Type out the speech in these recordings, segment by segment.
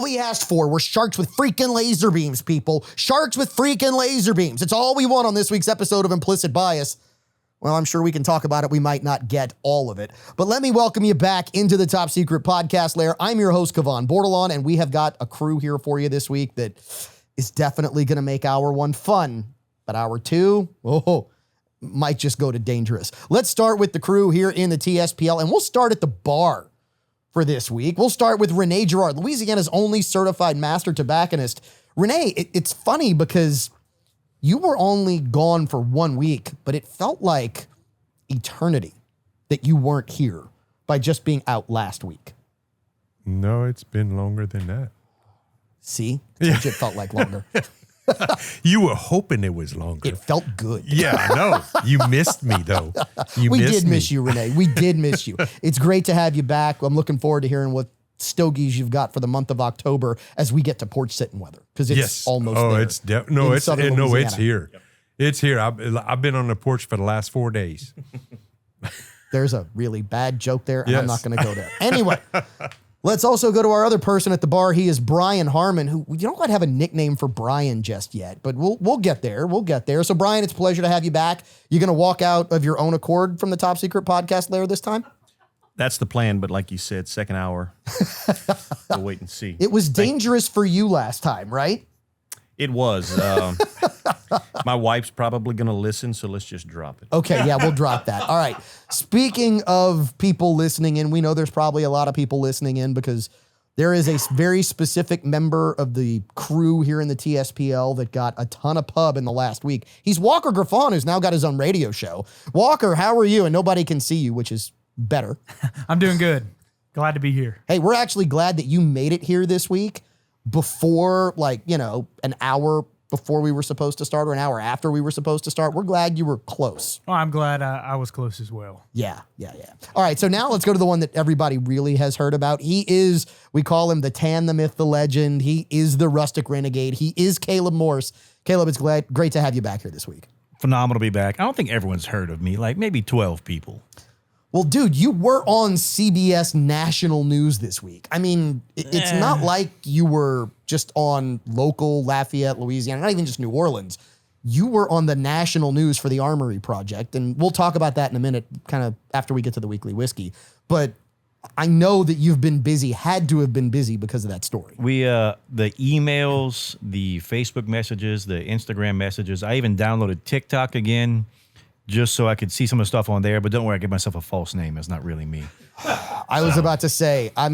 we asked for were sharks with freaking laser beams, people. Sharks with freaking laser beams. It's all we want on this week's episode of Implicit Bias. Well, I'm sure we can talk about it. We might not get all of it. But let me welcome you back into the Top Secret Podcast lair. I'm your host, Kevon Bordelon, and we have got a crew here for you this week that is definitely going to make hour one fun. But hour two, might just go to dangerous. Let's start with the crew here in the TSPL, and we'll start at the bar for this week. We'll start with Renee Girard, Louisiana's only certified master tobacconist. Renee, it's funny because you were only gone for 1 week, but it felt like eternity that you weren't here by just being out last week. No, it's been longer than that. See? It felt like longer. You were hoping it was longer. It felt good. Yeah, I know. You missed me, though. We did miss you, Renee. We did miss you. It's great to have you back. I'm looking forward to hearing what stogies you've got for the month of October as we get to porch sitting weather, because it's almost there. It's it's here. Yep. It's here. I've been on the porch for the last 4 days. There's a really bad joke there, and I'm not going to go there. Anyway, let's also go to our other person at the bar. He is Brian Harmon, who you don't quite have a nickname for Brian just yet, but we'll get there. We'll get there. So, Brian, it's a pleasure to have you back. You're going to walk out of your own accord from the Top Secret Podcast lair this time? That's the plan, but like you said, second hour, we'll wait and see. It was dangerous for you last time, right? It was. My wife's probably going to listen, so let's just drop it. Okay, yeah, we'll drop that. All right. Speaking of people listening in, we know there's probably a lot of people listening in because there is a very specific member of the crew here in the TSPL that got a ton of pub in the last week. He's Walker Griffon, who's now got his own radio show. Walker, how are you? And nobody can see you, which is better. I'm doing good. Glad to be here. Hey, we're actually glad that you made it here this week before, an hour before we were supposed to start or an hour after we were supposed to start. We're glad you were close. Oh, I'm glad I was close as well. Yeah. All right, so now let's go to the one that everybody really has heard about. He is, we call him the Tan, the Myth, the Legend. He is the Rustic Renegade. He is Caleb Morse. Caleb, it's great to have you back here this week. Phenomenal to be back. I don't think everyone's heard of me, like maybe 12 people. Well, dude, you were on CBS National News this week. I mean, it's not like you were just on local Lafayette, Louisiana, not even just New Orleans. You were on the national news for the Armory Project, and we'll talk about that in a minute, kind of after we get to the weekly whiskey. But I know that you've been busy, had to have been busy because of that story. We, the emails, the Facebook messages, the Instagram messages, I even downloaded TikTok again, just so I could see some of the stuff on there. But don't worry, I give myself a false name. It's not really me. I was about to say, I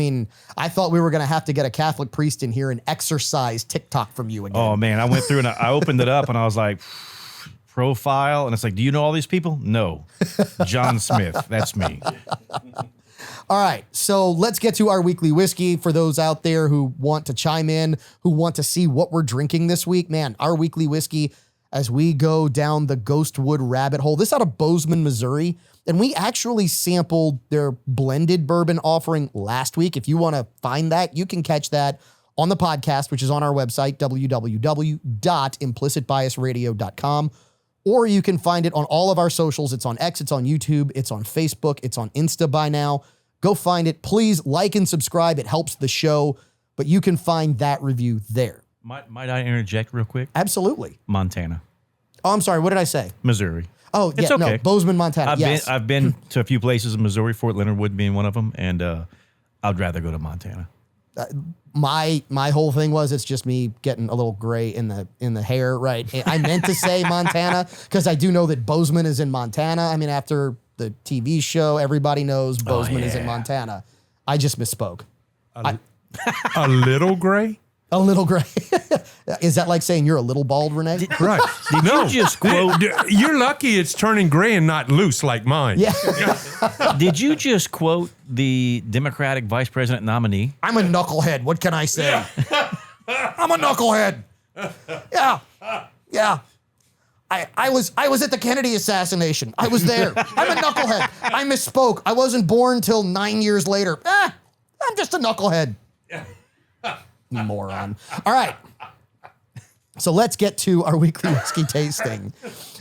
thought we were going to have to get a Catholic priest in here and exorcise TikTok from you again. Oh, man. I went through and I opened it up and I was like, profile. And it's like, do you know all these people? No. John Smith. That's me. All right, so let's get to our weekly whiskey. For those out there who want to chime in, who want to see what we're drinking this week, man, our weekly whiskey, as we go down the Ghostwood rabbit hole. This out of Bozeman, Missouri. And we actually sampled their blended bourbon offering last week. If you want to find that, you can catch that on the podcast, which is on our website, www.implicitbiasradio.com. Or you can find it on all of our socials. It's on X, it's on YouTube, it's on Facebook, it's on Insta by now. Go find it. Please like and subscribe. It helps the show. But you can find that review there. Might I interject real quick? Absolutely. Montana. Oh, I'm sorry. What did I say? Missouri. Oh, yeah, okay. No, Bozeman, Montana. I've been to a few places in Missouri, Fort Leonard Wood being one of them, and I'd rather go to Montana. My whole thing was it's just me getting a little gray in the hair, right? I meant to say Montana because I do know that Bozeman is in Montana. I mean, after the TV show, everybody knows Bozeman is in Montana. I just misspoke. A little gray? A little gray. Is that like saying you're a little bald, Renee? Right. Did you just quote? You're lucky it's turning gray and not loose like mine. Yeah. Did you just quote the Democratic vice president nominee? I'm a knucklehead. What can I say? I'm a knucklehead. Yeah. I was at the Kennedy assassination. I was there. I'm a knucklehead. I misspoke. I wasn't born till 9 years later. I'm just a knucklehead. Moron. All right. So let's get to our weekly whiskey tasting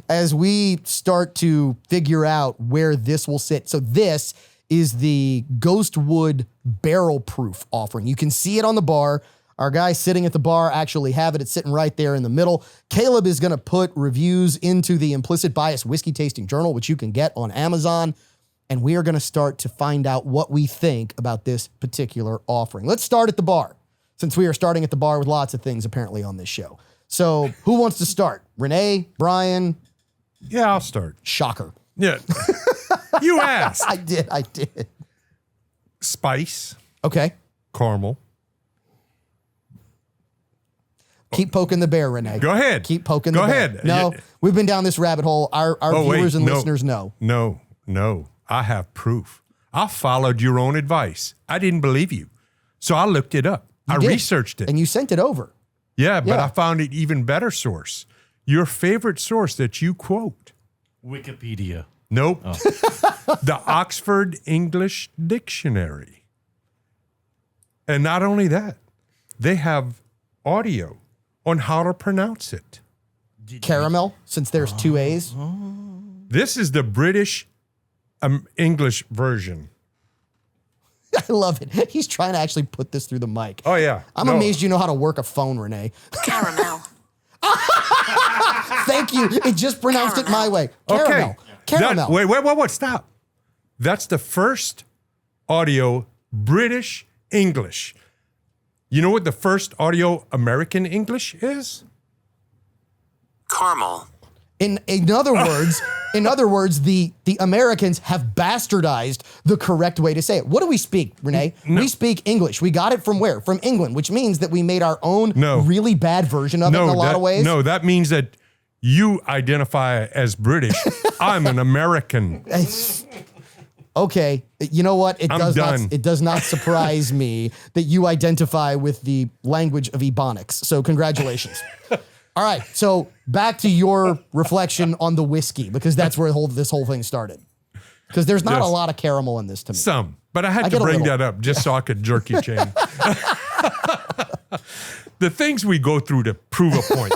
as we start to figure out where this will sit. So this is the Ghostwood Barrel Proof offering. You can see it on the bar. Our guys sitting at the bar actually have it. It's sitting right there in the middle. Caleb is going to put reviews into the Implicit Bias Whiskey Tasting Journal, which you can get on Amazon. And we are going to start to find out what we think about this particular offering. Let's start at the bar, since we are starting at the bar with lots of things apparently on this show. So who wants to start? Renee, Brian? Yeah, I'll start. Shocker. Yeah. You asked. I did. Spice, Okay. caramel. Keep poking the bear, Renee. Go ahead. Keep poking the Go bear. ahead. No, we've been down this rabbit hole. Our viewers and listeners know. No. I have proof. I followed your own advice. I didn't believe you. So I looked it up. I did. researched it. And you sent it over. Yeah, but Yeah. I found an even better source. Your favorite source that you quote. Wikipedia. Nope. The Oxford English Dictionary. And not only that, they have audio on how to pronounce it. Caramel, since there's two A's. This is the British English version. I love it. He's trying to actually put this through the mic. Oh, yeah. I'm amazed you know how to work a phone, Renee. Caramel. Thank you. It just pronounced it my way. Caramel. Okay. Caramel. Wait. Stop. That's the first audio British English. You know what the first audio American English is? Caramel. In other words, the Americans have bastardized the correct way to say it. What do we speak, Renee? No. We speak English. We got it from where? From England, which means that we made our own No. really bad version of it in a lot of ways. No, that means that you identify as British. I'm an American. Okay, you know what? I'm done. It does not surprise me that you identify with the language of Ebonics. So congratulations. All right, so back to your reflection on the whiskey, because that's where this whole thing started. Because there's not a Yes. lot of caramel in this to me. Some, but I had I to get a bring little. that up just so I could jerk you, chain. The things we go through to prove a point.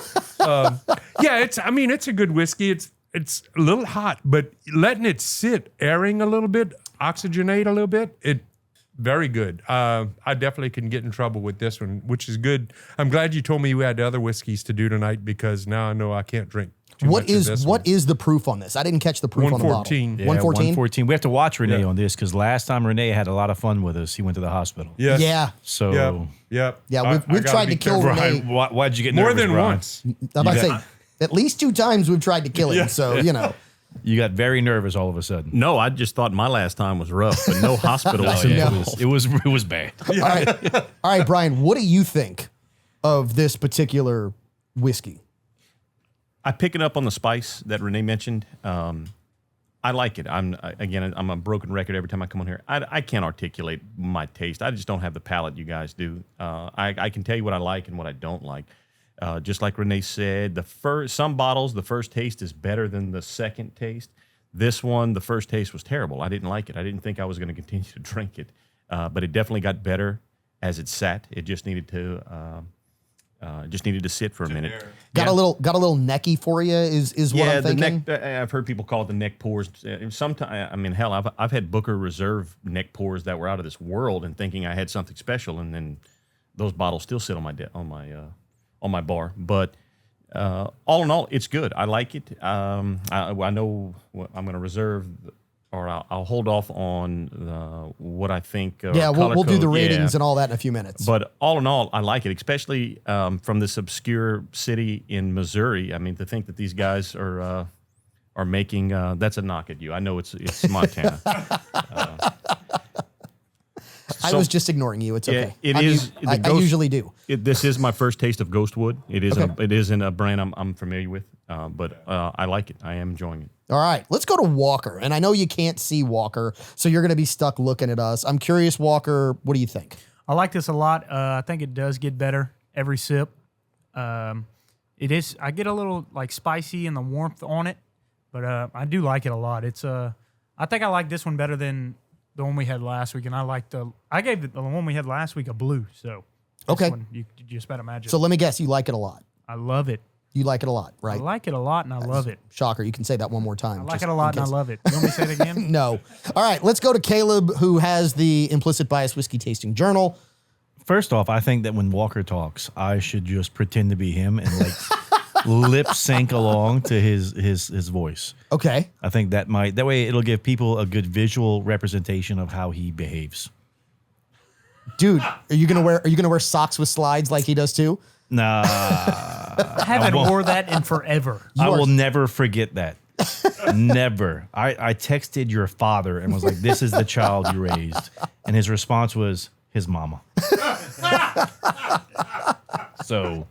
It's a good whiskey. It's a little hot, but letting it sit, airing a little bit, oxygenate a little bit, very good. I definitely can get in trouble with this one, which is good. I'm glad you told me you had other whiskeys to do tonight, because now I know I can't drink too much of this one. What is the proof on this? I didn't catch the proof on the bottle. 114. Yeah, 114? 114. We have to watch Renee Yeah. on this, because last time Renee had a lot of fun with us. He went to the hospital. Yes. Yeah. So Yep. Yeah, I we've gotta tried be to kill careful. Renee. why'd you get More nervous, than Brian? once. I'm about to You say, got- at least 2 times we've tried to kill him. Yeah. So, you know. You got very nervous all of a sudden. No, I just thought my last time was rough, but no hospital was Yeah, involved. it was bad. All right, Brian, what do you think of this particular whiskey? I pick it up on the spice that Renee mentioned. I like it. I'm a broken record every time I come on here. I can't articulate my taste. I just don't have the palate you guys do. I can tell you what I like and what I don't like. Just like Renee said, some bottles, the first taste is better than the second taste. This one, the first taste was terrible. I didn't like it. I didn't think I was going to continue to drink it, but it definitely got better as it sat. It just needed to sit for a minute. Got a little necky for you is what I'm thinking. the neck. I've heard people call it the neck pours. Sometimes, I mean, hell, I've had Booker Reserve neck pours that were out of this world, and thinking I had something special, and then those bottles still sit on my bar. But all in all, it's good. I like it. I know I'm going to reserve, or I'll hold off on what I think. Yeah, we'll do the ratings Yeah. and all that in a few minutes. But all in all, I like it, especially from this obscure city in Missouri. I mean, to think that these guys are making that's a knock at you. I know it's Montana. I was just ignoring you. It's okay. it I is mean, I usually do. This is my first taste of Ghostwood. It isn't a brand I'm familiar with, but I like it. I am enjoying it. All right, let's go to Walker. And I know you can't see Walker, so you're going to be stuck looking at us. I'm curious, Walker, what do you think? I like this a lot. I think it does get better every sip. It is. I get a little like spicy and the warmth on it, but I do like it a lot. It's I think I like this one better than the one we had last week, and I gave the one we had last week a blue. So this Okay. one, you just better imagine. So let me guess, you like it a lot. I love it. You like it a lot, I right? like it a lot, and I love it. Shocker, you can say that one more time. I like it a lot, and I love it. You want me to say it again? No. All right, let's go to Caleb, who has the Implicit Bias Whiskey Tasting Journal. First off, I think that when Walker talks, I should just pretend to be him and like lip sync along to his voice. Okay. I think that way it'll give people a good visual representation of how he behaves. Dude, are you gonna wear socks with slides like he does too? Nah, I haven't wore that in forever. I will never forget that. Never. I texted your father and was like, "This is the child you raised," and his response was his mama. So,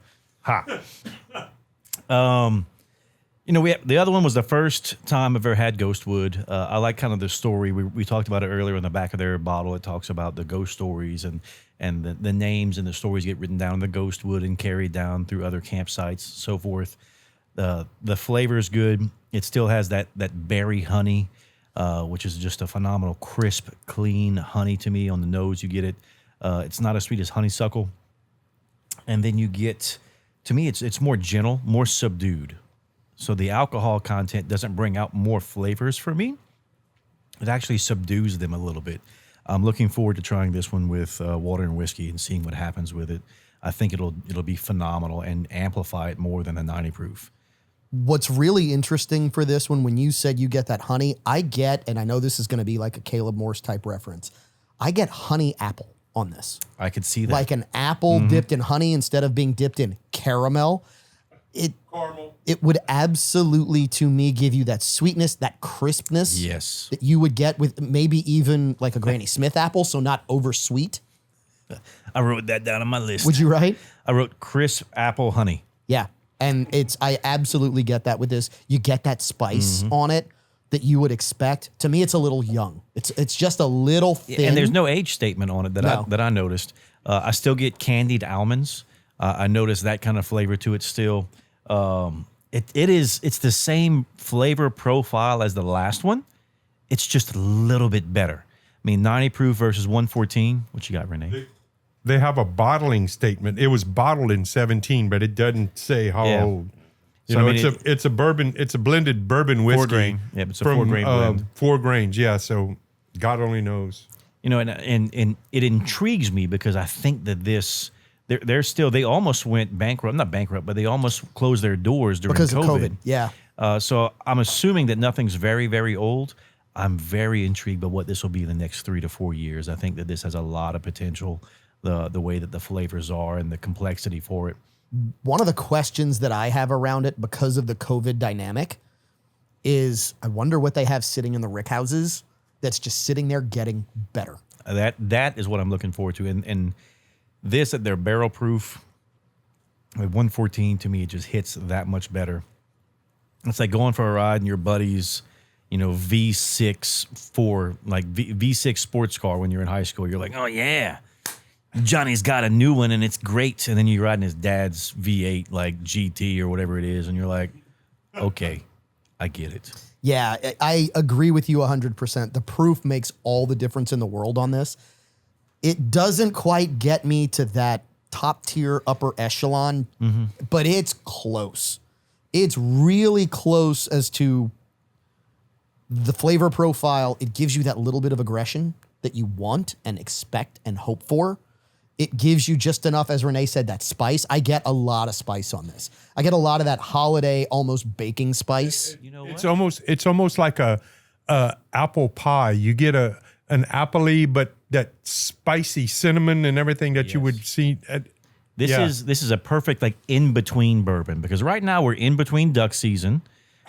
the other one was the first time I've ever had Ghostwood. I like kind of the story. We talked about it earlier in the back of their bottle. It talks about the ghost stories and the names and the stories get written down in the Ghostwood and carried down through other campsites, so forth. The flavor is good. It still has that berry honey, which is just a phenomenal, crisp, clean honey to me on the nose. You get it. It's not as sweet as honeysuckle. And then you get, to me, it's more gentle, more subdued. So the alcohol content doesn't bring out more flavors for me. It actually subdues them a little bit. I'm looking forward to trying this one with water and whiskey and seeing what happens with it. I think it'll be phenomenal and amplify it more than the 90 proof. What's really interesting for this one, when you said you get that honey, and I know this is going to be like a Caleb Morse type reference, I get honey apple on this. I could see that. Like an apple dipped in honey instead of being dipped in caramel. It would absolutely, to me, give you that sweetness, that crispness. Yes. That you would get with maybe even like a Granny Smith apple, so not over sweet. I wrote that down on my list. Would you write? I wrote crisp apple honey. Yeah. And I absolutely get that with this. You get that spice on it that you would expect. To me, it's a little young. It's just a little thin. And there's no age statement on it that I noticed. I still get candied almonds. I noticed that kind of flavor to it still. It's the same flavor profile as the last one. It's just a little bit better. I mean, 90 proof versus 114. What you got, Renee? They have a bottling statement. It was bottled in 17, but it doesn't say how old. You know, it's a bourbon. It's a blended bourbon whiskey. 4 grain. Yeah, it's a 4 grain blend. 4 grains. Yeah. So God only knows. You know, and it intrigues me because I think that they almost went bankrupt. Not bankrupt, but they almost closed their doors during because COVID. of COVID. Yeah. So I'm assuming that nothing's very, very old. I'm very intrigued by what this will be in the next 3 to 4 years. I think that this has a lot of potential. The way that the flavors are and the complexity for it. One of the questions that I have around it because of the COVID dynamic is I wonder what they have sitting in the rick houses that's just sitting there getting better. That is what I'm looking forward to. And this at their barrel proof at 114, to me, it just hits that much better. It's like going for a ride in your buddy's, V6 V6 sports car when you're in high school. You're like, oh yeah, Johnny's got a new one and it's great. And then you're riding his dad's V8 like GT or whatever it is. And you're like, okay, I get it. Yeah, I agree with you 100%. The proof makes all the difference in the world on this. It doesn't quite get me to that top tier upper echelon, but it's close. It's really close as to the flavor profile. It gives you that little bit of aggression that you want and expect and hope for. It gives you just enough, as Renee said, that spice. I get a lot of spice on this. I get a lot of that holiday, almost baking spice. You know what? It's almost like a apple pie. You get an appley, but that spicy cinnamon and everything that you would see. This is a perfect in between bourbon because right now we're in between duck season,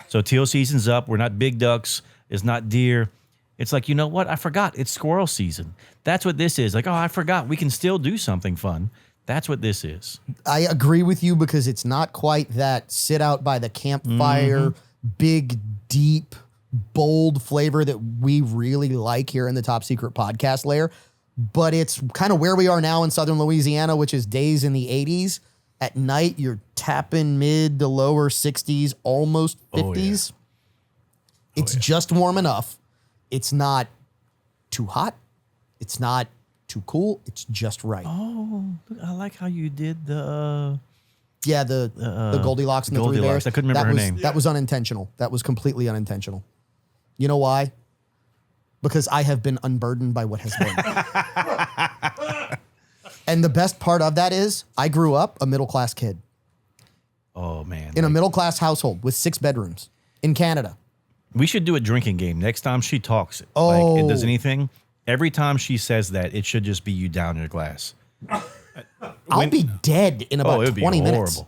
so teal season's up. We're not big ducks. It's not deer. It's like, you know what? I forgot. It's squirrel season. That's what this is. Like, oh, I forgot. We can still do something fun. That's what this is. I agree with you because it's not quite that sit out by the campfire, big, deep, bold flavor that we really like here in the Top Secret Podcast layer. But it's kind of where we are now in Southern Louisiana, which is days in the 80s. At night, you're tapping mid to lower 60s, almost 50s. It's just warm enough. It's not too hot. It's not too cool. It's just right. Oh, I like how you did the... the Goldilocks and the Three Bears. I couldn't remember her name. That was unintentional. That was completely unintentional. You know why? Because I have been unburdened by what has been. And the best part of that is I grew up a middle-class kid Oh man. in a middle-class household with 6 bedrooms in Canada. We should do a drinking game next time she talks. Oh. Like, it does anything. Every time she says that, it should just be you down your glass. I'll be dead in about it would be 20 horrible. minutes.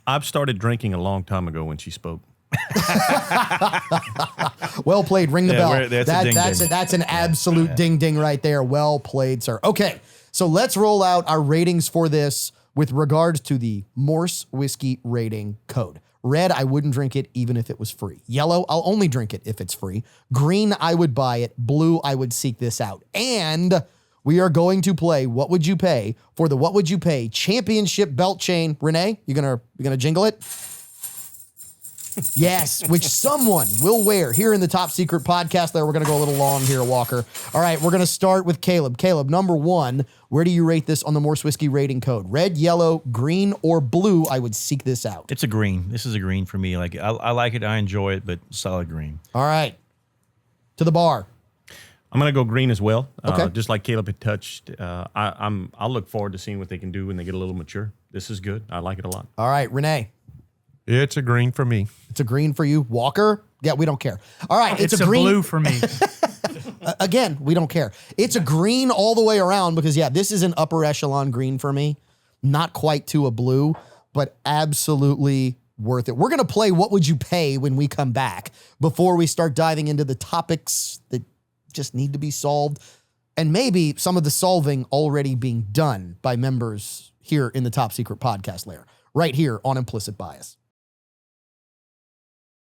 I've started drinking a long time ago when she spoke. Well played. Ring the Yeah, bell. that's a ding ding. That's an absolute ding ding right there. Well played, sir. Okay, so let's roll out our ratings for this with regards to the Morse Whiskey rating code. Red, I wouldn't drink it even if it was free. Yellow, I'll only drink it if it's free. Green, I would buy it. Blue, I would seek this out. And we are going to play What Would You Pay for the What Would You Pay Championship Belt Chain. Renee, you gonna jingle it? Yes, which someone will wear here in the Top Secret podcast. There, we're going to go a little long here, Walker. All right, we're going to start with Caleb. Caleb, number 1, where do you rate this on the Morse Whiskey rating code? Red, yellow, green, or blue? I would seek this out. It's a green. This is a green for me. Like I like it. I enjoy it, but solid green. All right, to the bar. I'm going to go green as well. Okay. Just like Caleb had touched. I'll look forward to seeing what they can do when they get a little mature. This is good. I like it a lot. All right, Renee. It's a green for me. It's a green for you. Walker? Yeah, we don't care. All right, It's a a green. blue for me. Again, we don't care. It's a green all the way around because, yeah, this is an upper echelon green for me. Not quite to a blue, but absolutely worth it. We're going to play What Would You Pay when we come back before we start diving into the topics that just need to be solved and maybe some of the solving already being done by members here in the Top Secret podcast layer, right here on Implicit Bias.